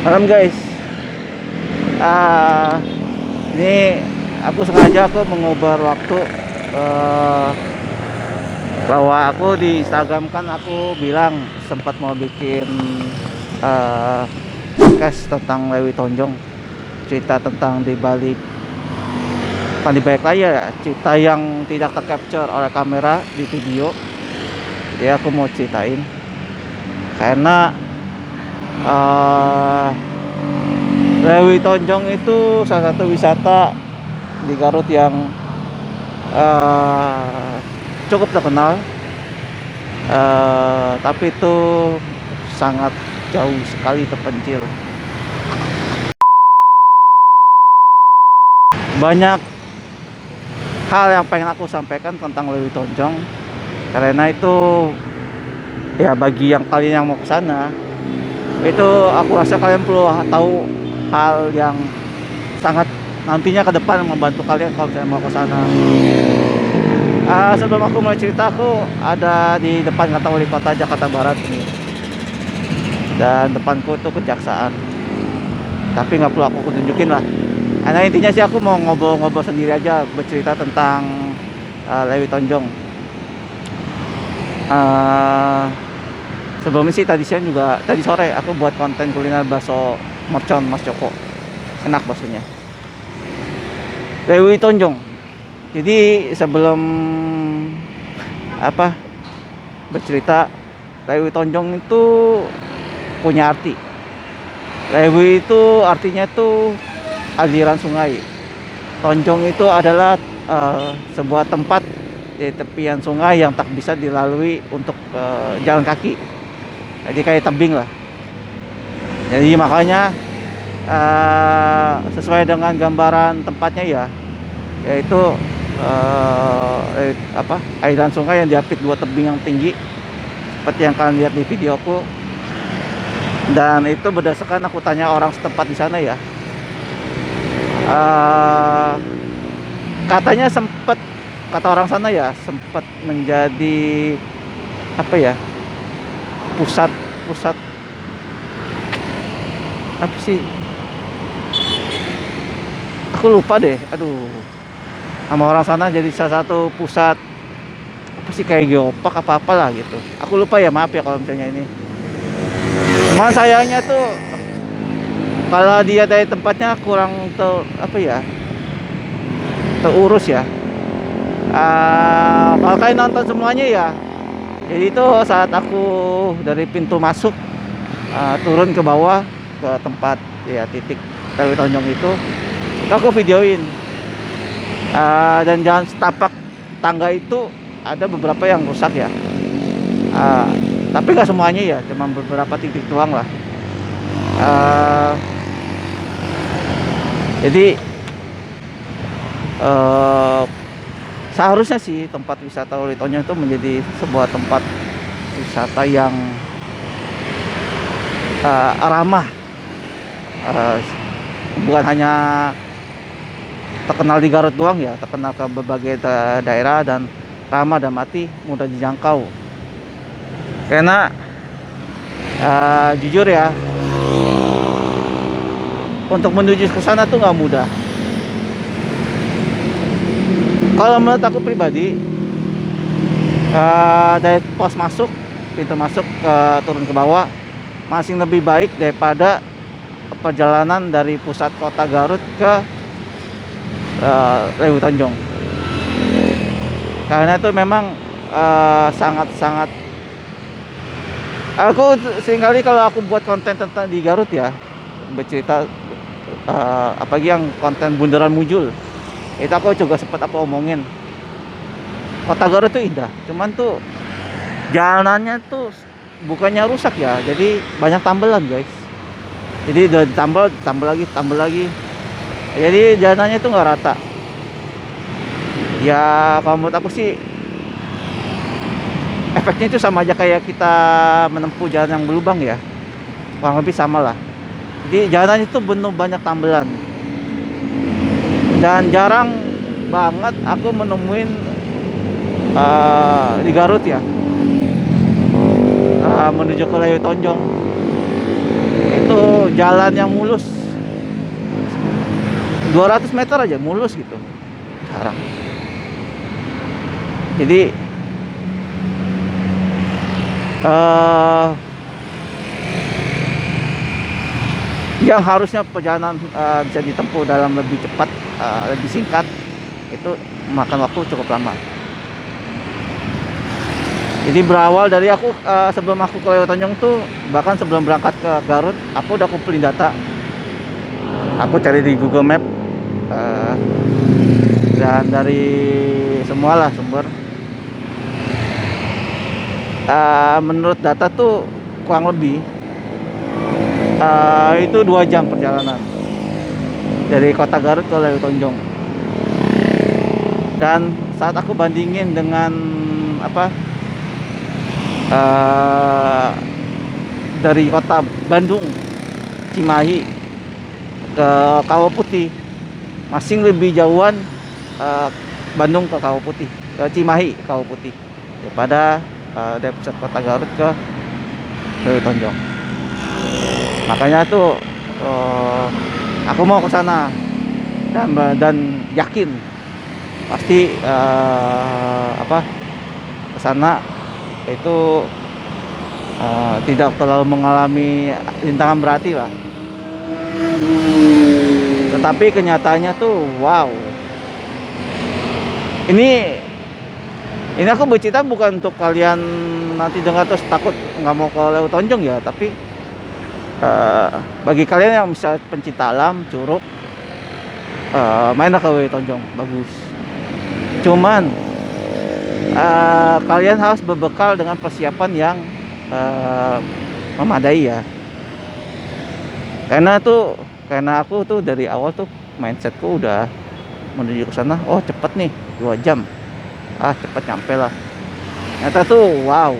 Malam guys, ah ini aku sengaja mengubah waktu. eh, Bahwa aku di Instagram kan aku bilang sempat mau bikin eh, podcast tentang Lewi Tonjong, cerita tentang di balik, bukan di balik layar ya, cerita yang tidak tercapture oleh kamera di video. Jadi aku mau ceritain karena eh Lewi Tonjong itu salah satu wisata di Garut yang eh, cukup terkenal, tapi itu sangat jauh sekali terpencil. Banyak hal yang pengen aku sampaikan tentang Lewi Tonjong, karena itu ya bagi yang kalian yang mau ke sana, itu aku rasa kalian perlu tahu hal yang sangat nantinya ke depan membantu kalian kalau misalnya mau ke sana. Sebelum aku mulai cerita, aku ada di depan kantor wali kota Jakarta Barat ini, dan depanku itu kejaksaan. Tapi nggak perlu aku tunjukin lah. Nah intinya sih aku mau ngobrol-ngobrol sendiri aja, bercerita tentang Lewi Tonjong. Uh, Sebelumnya sih tadi sore aku buat konten kuliner bakso mercon Mas Joko, enak baksonya. Lewi Tonjong. Jadi sebelum apa bercerita, Lewi Tonjong itu punya arti. Lewi itu artinya tuh aliran sungai. Tonjong itu adalah sebuah tempat di tepian sungai yang tak bisa dilalui untuk jalan kaki. Jadi kayak tebing lah. Jadi makanya sesuai dengan gambaran tempatnya ya, yaitu aliran sungai yang diapit dua tebing yang tinggi, seperti yang kalian lihat di videoku. Dan itu berdasarkan aku tanya orang setempat di sana ya. Katanya kata orang sana ya, sempat menjadi apa ya, pusat pusat apa sih, aku lupa deh, aduh, sama orang sana jadi salah satu pusat apa sih, kayak geopark apa apalah gitu, aku lupa ya, maaf ya kalau misalnya ini. Cuma sayangnya tuh kalau dia dari tempatnya kurang apa ya, terurus ya. Kalau kalian nonton semuanya ya, jadi itu saat aku dari pintu masuk turun ke bawah ke tempat ya, titik Lewi Tonjong itu aku videoin. Dan jalan setapak tangga itu ada beberapa yang rusak ya, tapi nggak semuanya ya, cuma beberapa titik doang lah. Jadi seharusnya sih tempat wisata Lewi Tonjong itu menjadi sebuah tempat wisata yang ramah, bukan hanya terkenal di Garut doang ya, terkenal ke berbagai daerah, dan ramah dan mudah dijangkau. Karena jujur ya, untuk menuju ke sana tuh nggak mudah. Kalau menurut aku pribadi, dari pos masuk, pintu masuk turun ke bawah masih lebih baik daripada perjalanan dari pusat kota Garut ke Lewi Tonjong. Karena itu memang sangat-sangat, aku seringkali kalau aku buat konten tentang di Garut ya, bercerita apalagi yang konten bundaran Mujul, itu aku juga sempat omongin, kota Garut tuh indah, cuman tuh jalanannya tuh bukannya rusak ya, jadi banyak tambelan guys. Jadi udah tambah lagi, jadi jalanannya tuh nggak rata ya. Kalau menurut aku sih efeknya itu sama aja kayak kita menempuh jalan yang berlubang ya, kurang lebih sama lah. Jadi jalan itu penuh banyak tambelan, dan jarang banget aku menemuin di Garut ya menuju ke Lewi Tonjong. Itu jalan yang mulus, 200 meter aja mulus gitu sekarang. Jadi yang harusnya perjalanan bisa ditempuh dalam lebih cepat, lebih singkat, itu makan waktu cukup lama. Jadi berawal dari aku, sebelum aku ke Lewotonjong tuh, bahkan sebelum berangkat ke Garut, aku udah kumpulin data. Aku cari di Google Map, eh, dan dari semualah sumber. Menurut data tuh kurang lebih itu 2 jam perjalanan dari kota Garut ke Lewotonjong. Dan saat aku bandingin dengan apa, dari kota Bandung, Cimahi ke Kawah Putih, masih lebih jauhan Bandung ke Kawah Putih, ke Cimahi ke Kawah Putih, daripada dari pusat kota Garut ke Lewotonjong. Makanya tuh aku mau ke sana, dan yakin pasti ke sana itu tidak terlalu mengalami rintangan berarti lah. Tetapi kenyataannya tuh wow. Ini aku bercerita bukan untuk kalian nanti dengar terus takut nggak mau ke Lewotonjong ya, tapi bagi kalian yang bisa pencinta alam, Curug, mainlah ke Lewotonjong, bagus. Cuman kalian harus berbekal dengan persiapan yang memadai ya. Karena aku tuh dari awal tuh mindsetku udah menuju ke sana, oh cepet nih 2 jam, cepet nyampe lah. Ternyata tuh wow.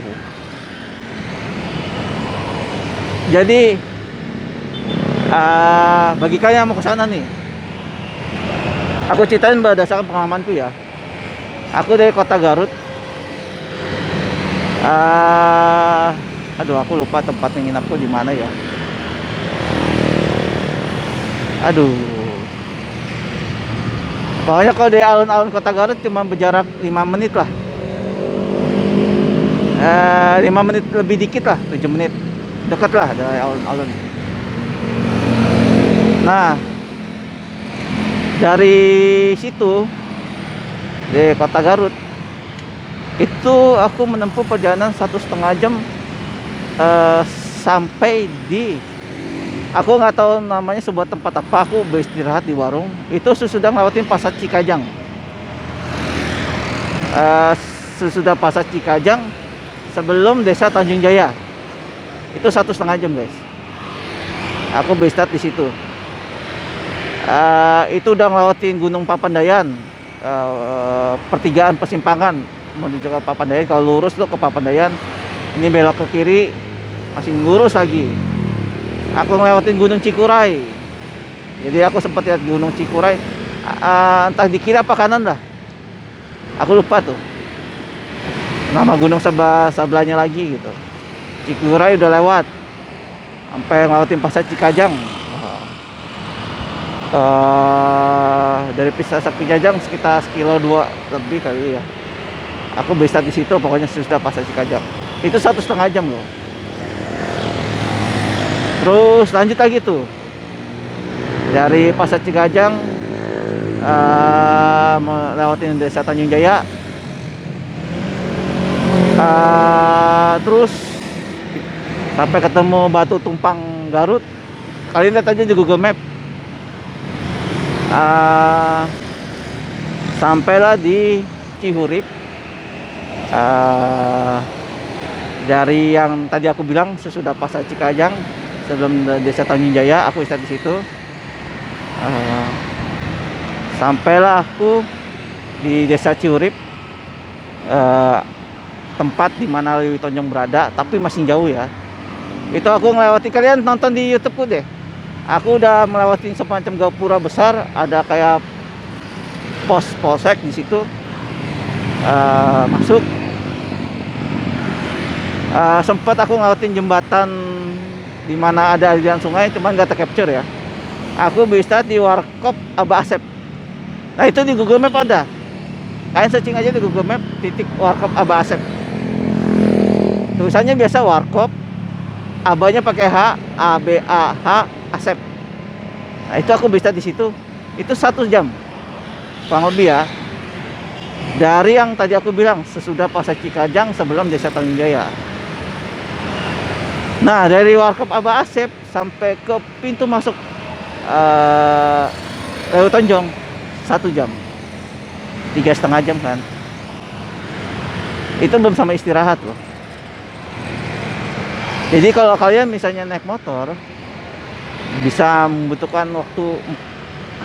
Jadi bagi kalian yang mau ke sana nih, aku ceritain berdasarkan pengalamanku ya. Aku dari kota Garut, aduh aku lupa tempat nginapku di mana ya. Aduh, pokoknya kalau dari alun-alun kota Garut cuma berjarak 5 menit lah, 5 menit lebih dikit lah, 7 menit, dekat lah dari alun-alun. Nah, dari situ, di kota Garut itu aku menempuh perjalanan 1,5 jam, sampai di, aku nggak tahu namanya sebuah tempat apa, aku beristirahat di warung itu sesudah ngelewatin Pasar Cikajang. Sesudah Pasar Cikajang, sebelum Desa Tanjung Jaya, itu 1,5 jam guys. Aku beristirahat di situ. Itu udah ngelewatin Gunung Papandayan, pertigaan persimpangan menuju ke Papandayan. Kalau lurus tuh ke Papandayan, ini belok ke kiri masih lurus lagi. Aku ngelewatin Gunung Cikuray. Jadi aku sempat lihat Gunung Cikuray, entah di kiri apa kanan lah, aku lupa tuh nama gunung sebelahnya lagi gitu. Cikuray udah lewat, sampai ngelewatin Pasar Cikajang. Dari Pasar Cikajang sekitar 1,2 kilo lebih kali ya. Aku beristirahat di situ, pokoknya sudah Pasar Cikajang. Itu 1,5 jam loh. Terus lanjut lagi tuh dari Pasar Cikajang, melewatin Desa Tanjung Jaya, terus sampai ketemu Batu Tumpang Garut. Kalian lihat aja di Google Map. Sampailah di Cihurip. Dari yang tadi aku bilang sesudah Pasar Cikajang, sebelum Desa Tanjung Jaya, aku istirahat di situ. Sampailah aku di Desa Cihurip, tempat di mana Lewotonjong berada, tapi masih jauh ya. Itu aku melewati, kalian nonton di YouTubeku deh. Aku udah melewati semacam gapura besar, ada kayak pos polsek di situ. Masuk. Sempat aku ngelewatin jembatan di mana ada aliran sungai, cuman nggak tercapture ya. Aku bisa di Warkop Aba Asep. Nah itu di Google Map ada. Kalian searching aja di Google Map titik Warkop Aba Asep. Tulisannya biasa Warkop, Abanya pakai H, A B A H Asep. Nah itu aku bisa di situ. Itu 1 jam kurang lebih ya. Dari yang tadi aku bilang sesudah Pasar Cikajang sebelum Desa Tanjung Jaya. Nah dari Warkop Aba Asep sampai ke pintu masuk Lewu Tonjong 1 jam, 3,5 jam kan. Itu belum sama istirahat loh. Jadi kalau kalian misalnya naik motor bisa membutuhkan waktu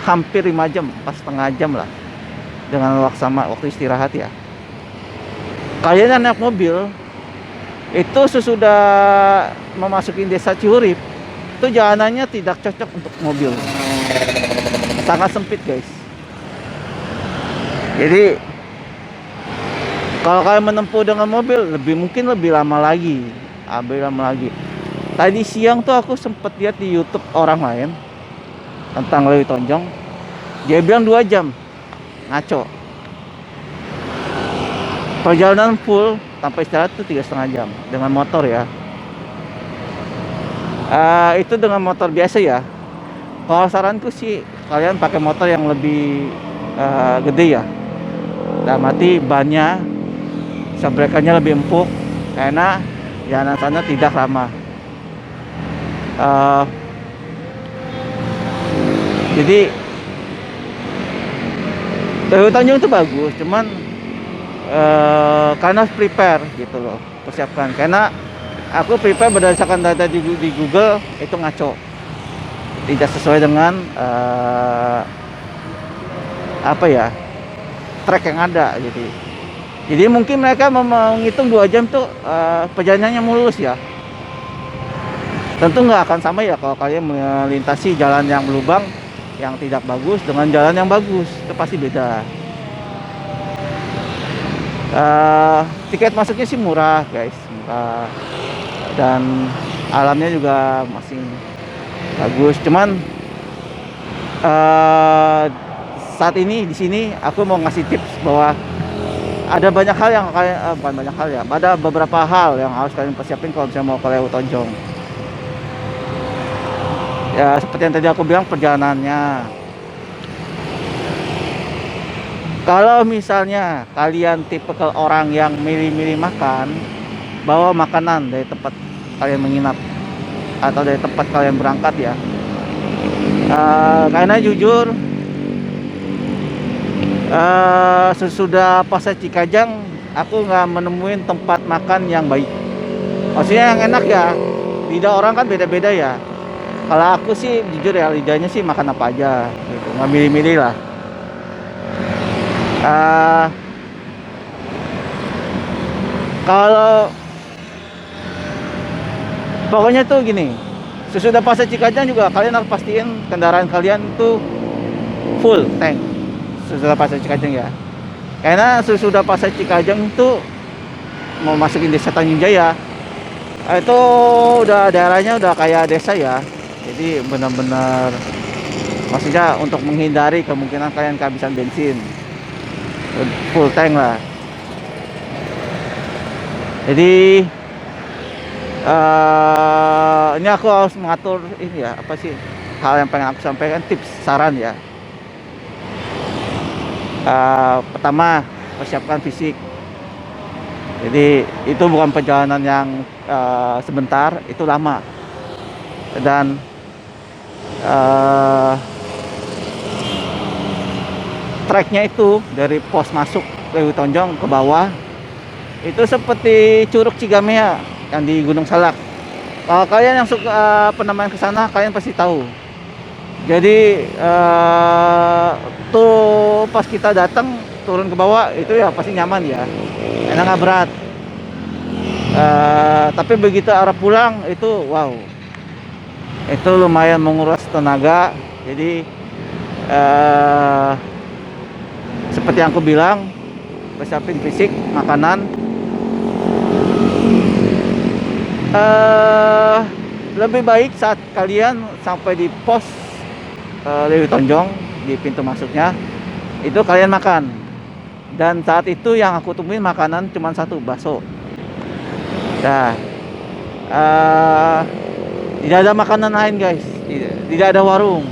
hampir 5 jam, 4,5 jam lah dengan waktu istirahat ya. Kalian yang naik mobil itu sesudah memasuki Desa Cihurip itu jalanannya tidak cocok untuk mobil, sangat sempit guys. Jadi kalau kalian menempuh dengan mobil mungkin lebih lama lagi. Tadi siang tuh aku sempet lihat di YouTube orang lain tentang Lewi Tonjong. Dia bilang 2 jam ngaco. Perjalanan full tanpa istirahat tuh 3,5 jam dengan motor ya. Itu dengan motor biasa ya. Kalau saranku sih kalian pakai motor yang lebih gede ya. Dalam arti bannya, sabrekannya lebih empuk karena jalan sana tidak ramah. Jadi Lewi Tonjong itu bagus, cuman karena harus prepare gitu loh, persiapkan. Karena aku prepare berdasarkan data di Google itu ngaco, tidak sesuai dengan track yang ada gitu. Jadi mungkin mereka menghitung 2 jam tuh perjalanannya mulus ya. Tentu nggak akan sama ya kalau kalian melintasi jalan yang berlubang yang tidak bagus dengan jalan yang bagus, itu pasti beda. Tiket masuknya sih murah guys, murah, dan alamnya juga masih bagus. Cuman saat ini di sini aku mau ngasih tips bahwa ada banyak hal yang kalian bukan banyak hal ya, ada beberapa hal yang harus kalian persiapin kalau misalnya mau ke Lewu Tonjong. Ya seperti yang tadi aku bilang, perjalanannya. Kalau misalnya kalian tipe orang yang milih-milih makan, bawa makanan dari tempat kalian menginap atau dari tempat kalian berangkat ya. Karena jujur sesudah Pasar Cikajang aku nggak menemuin tempat makan yang baik. Maksudnya yang enak ya, lidah orang kan beda-beda ya. Kalau aku sih jujur ya, lidahnya sih makan apa aja gitu, nggak milih-milih lah. Kalau pokoknya tuh gini, sesudah Pasar Cikajang juga kalian harus pastiin kendaraan kalian tuh full tank sesudah Pasar Cikajang ya. Karena sesudah Pasar Cikajang tuh mau masukin Desa Tanjung Jaya, itu udah daerahnya udah kayak desa ya. Jadi benar-benar, maksudnya untuk menghindari kemungkinan kalian kehabisan bensin, full tank lah. Jadi ini aku harus mengatur ini ya, apa sih hal yang pengen aku sampaikan, tips saran ya. Pertama, persiapkan fisik. Jadi itu bukan perjalanan yang sebentar, itu lama. Dan treknya itu dari pos masuk Lewi Tonjong ke bawah itu seperti Curug Cigamea yang di Gunung Salak. Kalau kalian yang suka penamaan ke sana, kalian pasti tahu. Jadi tuh pas kita datang turun ke bawah itu ya pasti nyaman ya, enak, nggak berat. Tapi begitu arah pulang itu wow, itu lumayan menguras tenaga. Jadi seperti yang aku bilang, persiapin fisik, makanan. lebih baik saat kalian sampai di pos Lewi Tonjong, di pintu masuknya itu kalian makan. Dan saat itu yang aku temuin makanan cuma satu, bakso. Nah, tidak ada makanan lain guys, tidak ada warung.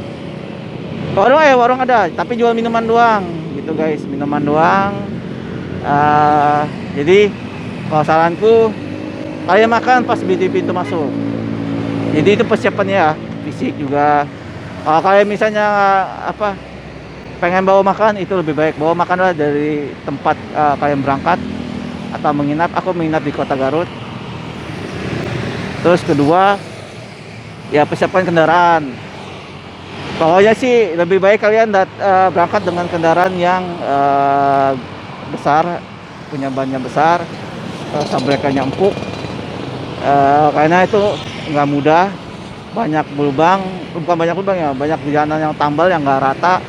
Warung ada, tapi jual minuman doang gitu guys, minuman doang. Jadi kalau saranku, kalian makan pas di pintu masuk. Jadi itu persiapannya ya, fisik juga. Kalau kalian misalnya pengen bawa makan, itu lebih baik bawa makanlah dari tempat kalian berangkat atau menginap. Aku menginap di kota Garut. Terus kedua, ya persiapan kendaraan. Pokoknya sih lebih baik kalian berangkat dengan kendaraan yang besar, punya bannya besar, sabrekannya empuk, karena itu nggak mudah, banyak lubang, bukan banyak lubang ya, banyak jalanan yang tambal yang nggak rata.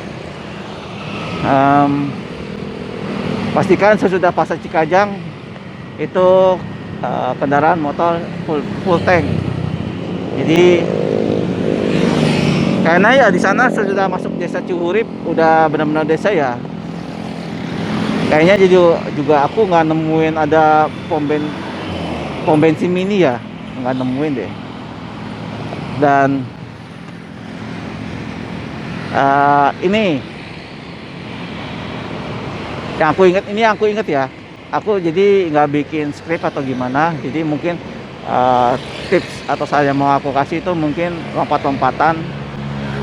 Pastikan sesudah pasar Cikajang itu kendaraan motor full tank. Jadi karena ya di sana sudah masuk desa Cihurip, udah benar-benar desa ya. Kayaknya juga aku nggak nemuin ada pom bensin mini ya, nggak nemuin deh. Dan ini yang aku ingat ya. Aku jadi nggak bikin skrip atau gimana. Jadi mungkin tips atau saya mau aku kasih itu mungkin lompat-lompatan,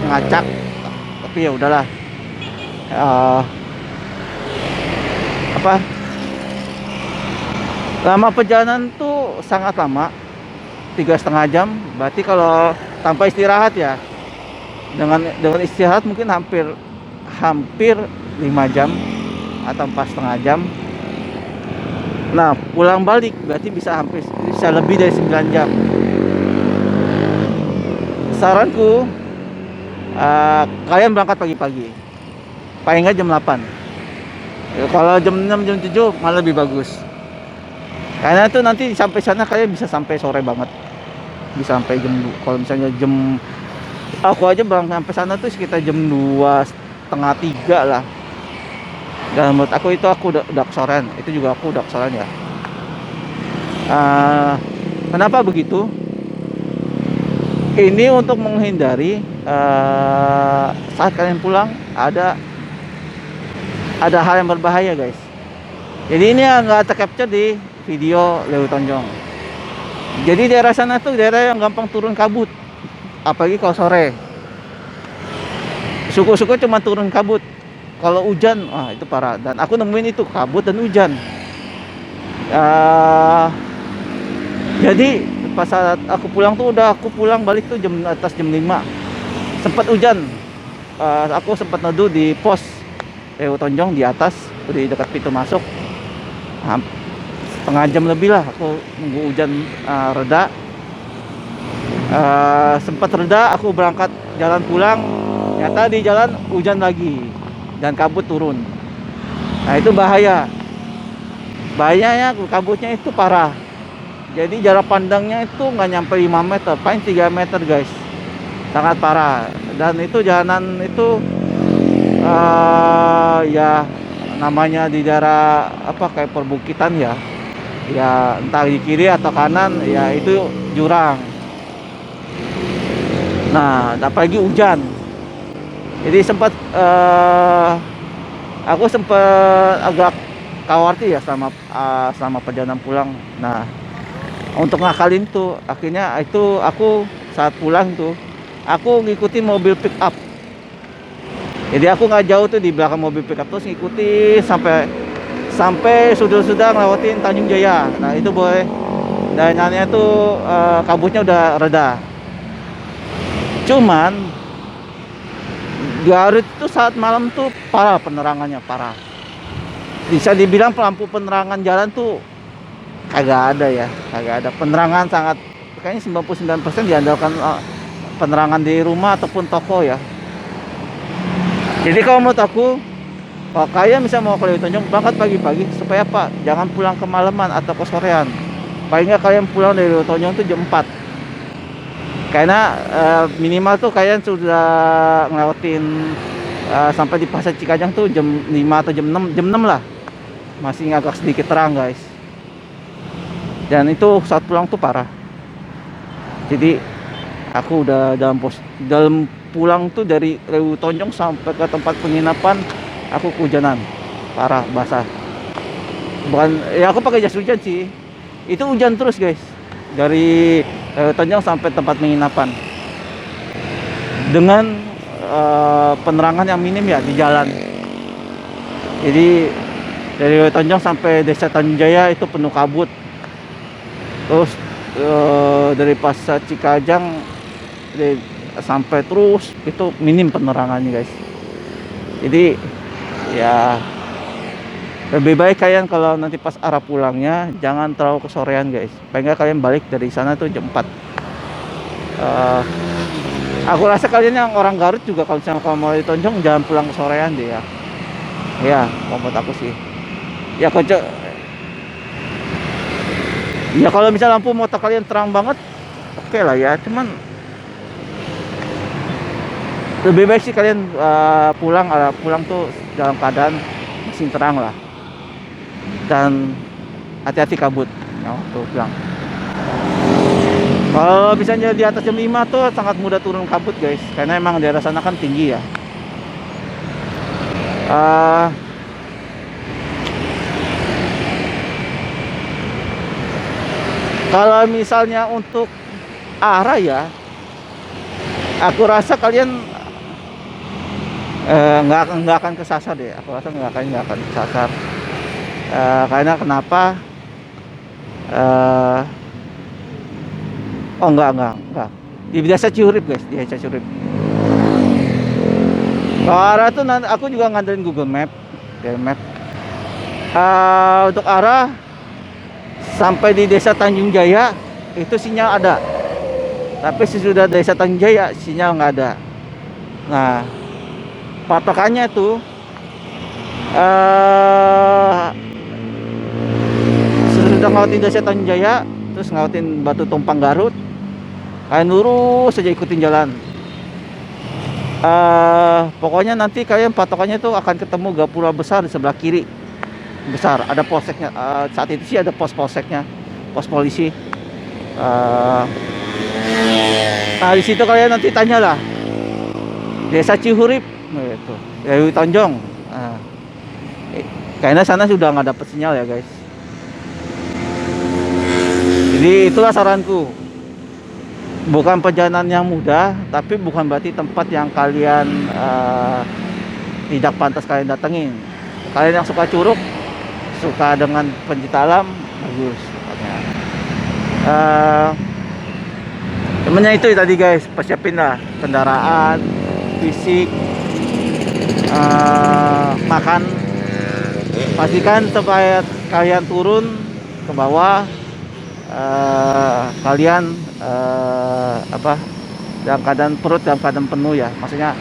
ngacak, tapi ya udahlah. Lama perjalanan tuh sangat lama, 3,5 jam. Berarti kalau tanpa istirahat ya, dengan istirahat mungkin hampir 5 jam atau 4,5 jam. Nah, pulang balik berarti bisa lebih dari 9 jam. Saranku, kalian berangkat pagi-pagi, paling nggak jam 8. Ya, kalau jam 6, jam 7 malah lebih bagus, karena itu nanti sampai sana kalian bisa sampai sore banget, bisa sampai kalau misalnya aku aja berangkat sampai sana tuh sekitar jam 2:30, 3 lah. Dan menurut aku itu udah kesorean, itu juga aku udah kesorean ya. Kenapa begitu? Ini untuk menghindari saat kalian pulang ada hal yang berbahaya guys. Jadi ini nggak tercapture di video Lewi Tonjong. Jadi daerah sana tuh daerah yang gampang turun kabut, apalagi kalau sore. Suku-suku cuma turun kabut. Kalau hujan, itu parah. Dan aku nemuin itu kabut dan hujan. Jadi pas saat aku pulang balik tuh atas jam 5. Sempat hujan. Aku sempat neduh di pos Lewi Tonjong di atas, di dekat pintu masuk. Setengah jam lebih lah aku nunggu hujan reda. Sempat reda, aku berangkat jalan pulang. Ternyata di jalan hujan lagi dan kabut turun. Nah itu bahayanya kabutnya itu parah. Jadi jarak pandangnya itu nggak nyampe 5 meter, paling 3 meter guys, sangat parah. Dan itu jalanan itu ya namanya di daerah kayak perbukitan ya, entah di kiri atau kanan ya itu jurang. Nah apalagi hujan, jadi aku sempat agak khawatir ya selama perjalanan pulang. Nah untuk ngakalin tuh akhirnya itu aku saat pulang tuh aku ngikutin mobil pick up. Jadi aku nggak jauh tuh di belakang mobil pick up, terus ngikutin sampai sudah ngelewatin Tanjung Jaya. Nah itu boleh, dan nyatanya tuh kabutnya udah reda. Cuman Garut itu saat malam tuh parah, penerangannya parah. Bisa dibilang lampu penerangan jalan tuh kagak ada. Penerangan sangat, kayaknya 99% diandalkan penerangan di rumah ataupun toko ya. Jadi kalau menurut aku, kalau kalian misalnya mau ke Lewi Tonjong, berangkat pagi-pagi supaya apa? Jangan pulang kemalaman atau kesorean. Paling nggak kalian pulang dari Lewi Tonjong itu jam 4. Karena minimal tuh kalian sudah ngelewatin sampai di Pasar Cikajang tuh jam 5 atau jam 6 lah, masih agak sedikit terang guys. Dan itu saat pulang tuh parah. Jadi aku udah dalam pulang tuh dari Lewu Tonjong sampai ke tempat penginapan aku kehujanan parah, basah. Bukan ya, aku pakai jas hujan sih. Itu hujan terus guys, dari Lewu Tonjong sampai tempat penginapan dengan penerangan yang minim ya di jalan. Jadi dari Lewu Tonjong sampai Desa Tanjung Jaya itu penuh kabut. Terus dari Pasar Cikajang sampai terus itu minim penerangannya guys. Jadi ya lebih baik kalian kalau nanti pas arah pulangnya jangan terlalu kesorean guys. Pengen kalian balik dari sana tuh jam 4. Aku rasa kalian yang orang Garut juga kalau misalnya mau di Tonjong jangan pulang kesorean deh ya. Ya, menurut aku sih. Ya ya kalau misalnya lampu motor kalian terang banget, oke lah ya. Cuman lebih baik sih kalian pulang tuh dalam keadaan masih terang lah. Dan hati-hati kabut ya, waktu pulang. Kalau misalnya di atas jam 5 tuh sangat mudah turun kabut guys, karena emang daerah sana kan tinggi ya. Kalau misalnya untuk arah ya, aku rasa kalian nggak akan kesasar deh. Aku rasa nggak akan kesasar. Karena kenapa? Oh enggak. Di Desa Cihurip guys, di Desa Cihurip. Kalau arah tuh nanti aku juga ngandelin Google Map. Untuk arah sampai di Desa Tanjung Jaya itu sinyal ada, tapi sesudah Desa Tanjung Jaya sinyal nggak ada. Nah, patokannya tuh sesudah ngautin Desa Tanjung Jaya, terus ngautin Batu Tumpang Garut, kalian lurus saja ikutin jalan. Pokoknya nanti kalian patokannya tuh akan ketemu gapura besar di sebelah kiri. Besar, ada polseknya. Saat itu sih ada polseknya, pos polisi. Nah di situ kalian nanti tanyalah Desa Cihurip gitu, Lewu Tonjong. Karena sana sudah nggak dapat sinyal ya guys. Jadi itulah saranku. Bukan perjalanan yang mudah, tapi bukan berarti tempat yang kalian tidak pantas kalian datengin. Kalian yang suka curug, suka dengan pencinta alam, bagus. Temennya itu tadi guys, persiapin lah kendaraan, fisik, makan. Pastikan supaya kalian turun ke bawah, kalian dalam keadaan perut dalam keadaan penuh ya, maksudnya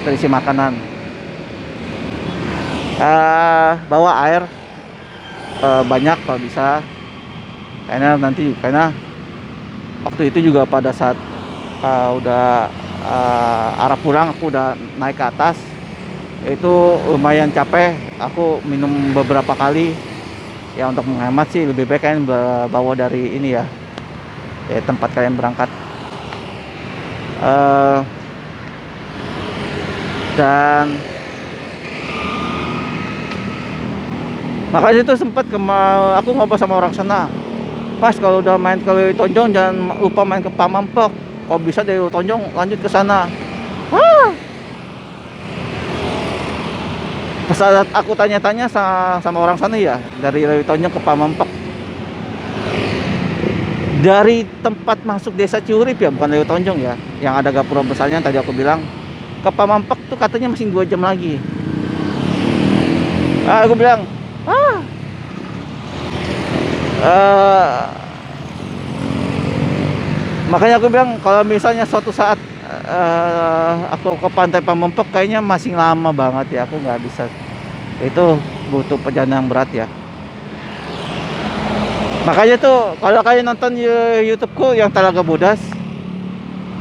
terisi makanan. Bawa air banyak kalau bisa, karena waktu itu juga pada saat udah arah pulang aku udah naik ke atas, itu lumayan capek. Aku minum beberapa kali ya, untuk menghemat sih lebih baik kalian bawa dari ini ya, dari tempat kalian berangkat. Dan makanya itu sempat aku ngobrol sama orang sana, Mas kalau udah main ke Lewu Tonjong jangan lupa main ke Pamampek, kalau bisa dari Lewu Tonjong lanjut ke sana. Pas saat aku tanya-tanya sama orang sana ya, dari Lewu Tonjong ke Pamampek, dari tempat masuk Desa Cihurip ya, bukan Lewu Tonjong ya, yang ada gapura besarnya tadi aku bilang, ke Pamampek tuh katanya masih 2 jam lagi. Aku bilang makanya aku bilang kalau misalnya suatu saat aku ke pantai Pamampek kayaknya masih lama banget ya, aku nggak bisa. Itu butuh perjalanan yang berat ya. Makanya tuh kalau kalian nonton YouTubeku yang Talaga Bodas,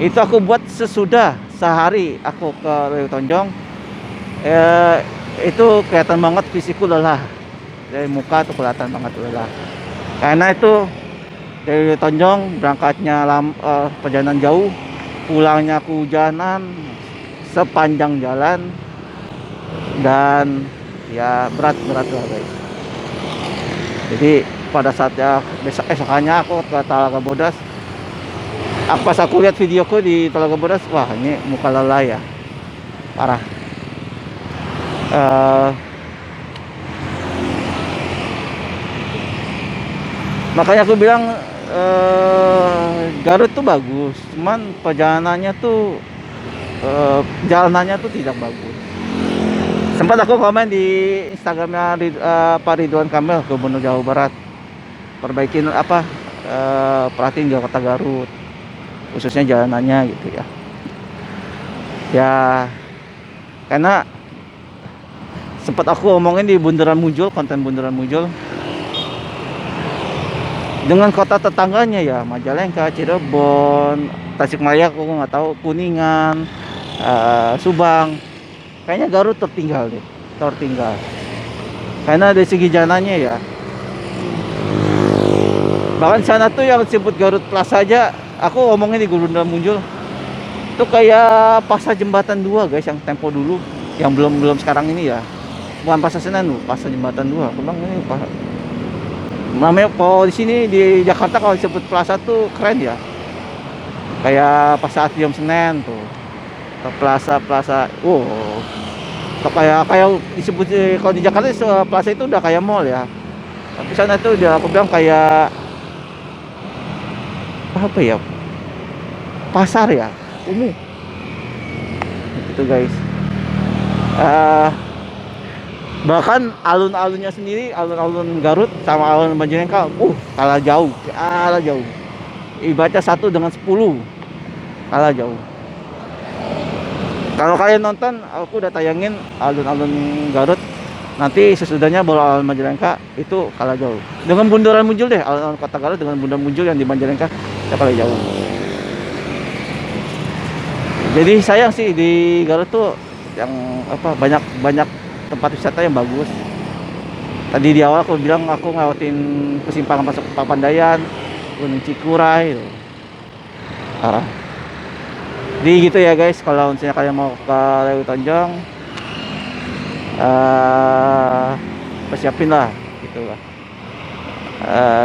Itu aku buat sesudah sehari aku ke Lewi Tonjong. eh, itu kelihatan banget fisikku lelah. Dari muka tuh kelihatan banget lelah. Karena itu dari Tonjong berangkatnya perjalanan jauh, pulangnya kehujanan sepanjang jalan, dan ya berat lah guys. Jadi pada saatnya esokannya aku ke Talaga Bodas, pas aku lihat videoku di Talaga Bodas, wah ini muka lelah ya, parah. Eh, Makanya aku bilang Garut tuh bagus, cuman perjalanannya tuh jalanannya tuh tidak bagus. Sempat aku komen di Instagramnya Pak Ridwan Kamil, Gubernur Jawa Barat, perbaikin perhatiin Jakarta Garut, khususnya jalanannya gitu ya. Ya karena sempat aku omongin di Bundaran Muncul, konten Bundaran Muncul, dengan kota tetangganya ya Majalengka, Cirebon, Tasikmalaya, aku nggak tahu, Kuningan, Subang, kayaknya Garut tertinggal. Karena dari segi jalanannya ya, bahkan sana tuh yang disebut Garut Plaza aja, aku ngomongin di Bundaran Muncul itu kayak pasar jembatan 2 guys, yang tempo dulu, yang belum sekarang ini ya, bukan pasar Senen loh, pasar jembatan 2. Aku bilang ini namanya kalau di sini di Jakarta kalau disebut plaza tuh keren ya, kayak pasar Atrium Senen tuh, plaza kayak disebut kalau di Jakarta plaza itu udah kayak mall ya, tapi sana tuh udah aku bilang kayak apa ya, pasar ya umum gitu guys. Bahkan alun-alunnya sendiri, alun-alun Garut sama alun Majalengka, kalah jauh. Ibaratnya 1 dengan 10, kalah jauh. Kalau kalian nonton, aku udah tayangin alun-alun Garut, nanti sesudahnya baru alun Majalengka, itu kalah jauh. Dengan Bundaran Muncul deh, alun-alun kota Garut dengan Bundaran Muncul yang di Majalengka, ya kalah jauh. Jadi sayang sih di Garut tuh yang banyak tempat wisata yang bagus. Tadi di awal aku bilang aku ngelewatin persimpangan masuk ke Papandayan, Gunung Cikuray itu. Parah. Jadi gitu ya guys, kalau misalnya kalian mau ke Lewi Tonjong, persiapin lah gitu lah.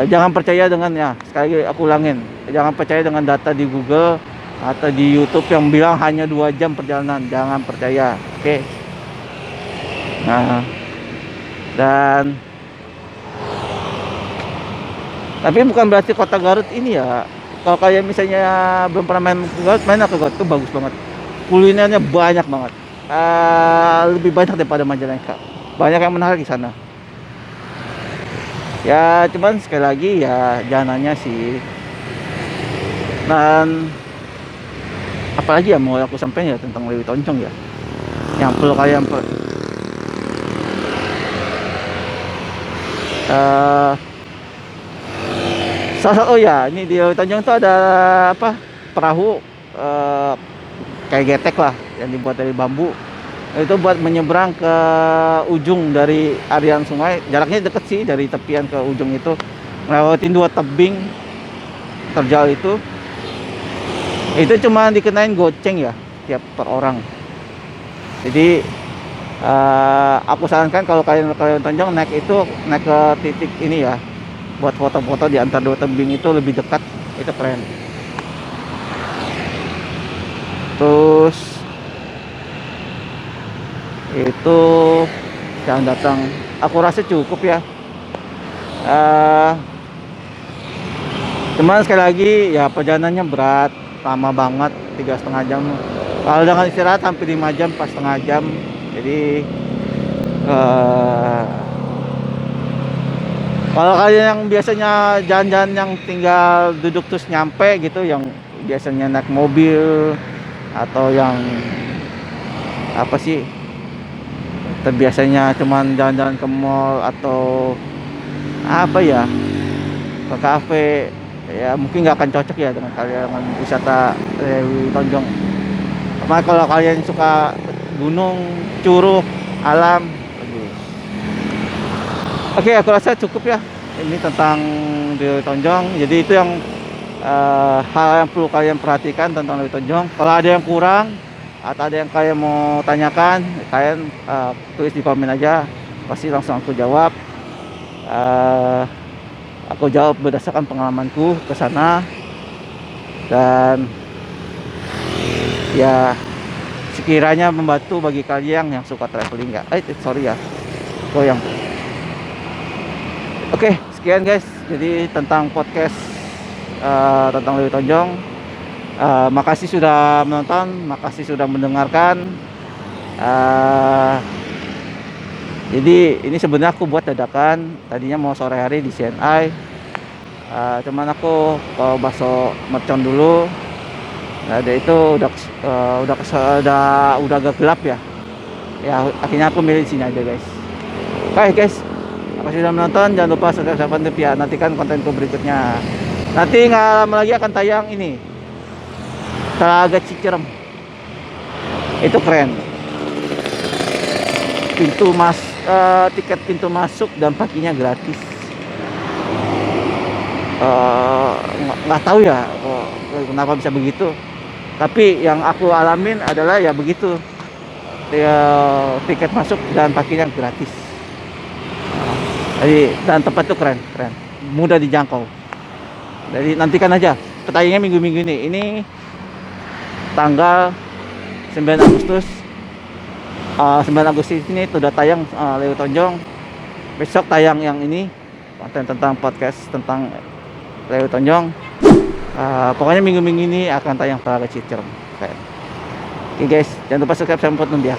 Jangan percaya dengan, ya sekali lagi aku ulangin, jangan percaya dengan data di Google atau di YouTube yang bilang hanya 2 jam perjalanan. Jangan percaya, oke? Nah, dan tapi bukan berarti kota Garut ini ya, kalau kalian misalnya belum pernah main ke Garut, main ke Garut tuh bagus banget, kulinernya banyak banget, lebih banyak daripada Majalengka, banyak yang menarik di sana ya. Cuman sekali lagi ya jalanannya sih, dan apalagi ya mau aku sampaikan ya tentang Lewi Tonjong ya, yang perlu kalian ya, ini di Lewi Tonjong tuh ada perahu kayak getek lah yang dibuat dari bambu, itu buat menyeberang ke ujung dari aliran sungai. Jaraknya deket sih, dari tepian ke ujung itu ngelewatin 2 tebing terjal. Itu cuma dikenain goceng ya tiap per orang. Jadi aku sarankan kalau kalian ke Lewi Tonjong, naik ke titik ini ya, buat foto-foto di antara 2 tebing itu, lebih dekat, itu keren. Terus itu yang datang, aku rasa cukup ya. Cuman sekali lagi ya, perjalanannya berat, lama banget, 3,5 jam. Kalau dengan istirahat hampir 5 jam, pas setengah jam. Jadi kalau kalian yang biasanya jalan-jalan yang tinggal duduk terus nyampe gitu, yang biasanya naik mobil atau yang terbiasanya cuman jalan-jalan ke mall atau ke kafe, ya mungkin nggak akan cocok ya dengan kalian dengan wisata Lewi Tonjong. Apalagi kalau kalian suka gunung, curug, alam. Oke, aku rasa cukup ya ini tentang Lewi Tonjong. Jadi itu yang hal yang perlu kalian perhatikan tentang Lewi Tonjong. Kalau ada yang kurang atau ada yang kalian mau tanyakan, kalian tulis di komen aja, pasti langsung aku jawab. Aku jawab berdasarkan pengalamanku ke sana, dan ya sekiranya membantu bagi kalian yang suka traveling ya. Sorry ya, goyang. Oke, sekian guys. Jadi tentang podcast tentang Lewi Tonjong. Makasih sudah menonton, makasih sudah mendengarkan. Jadi ini sebenarnya aku buat dadakan. Tadinya mau sore hari di CNI, cuman aku ke bakso mercon dulu. Nah, ada itu udah agak gelap ya. Ya akhirnya aku milih di sini aja guys. Oke guys, makasih sudah menonton. Jangan lupa subscribe ya. Nantikan kontenku berikutnya. Nanti nggak lama lagi akan tayang ini, Telaga Cicerem. Itu keren. Tiket pintu masuk dan parkirnya gratis. Nggak tahu ya kenapa bisa begitu. Tapi yang aku alamin adalah ya begitu. Tiket masuk dan parkirnya gratis. Jadi dan tempat itu keren, mudah dijangkau. Jadi nantikan aja pertandingannya minggu-minggu ini. Ini tanggal 9 Agustus. 9 Agustus ini sudah tayang Lewi Tonjong. Besok tayang yang ini, konten tentang podcast tentang Lewi Tonjong. Pokoknya minggu-minggu ini akan tayang Telaga Cicerem. Oke guys, jangan lupa subscribe, sampai jumpa ya.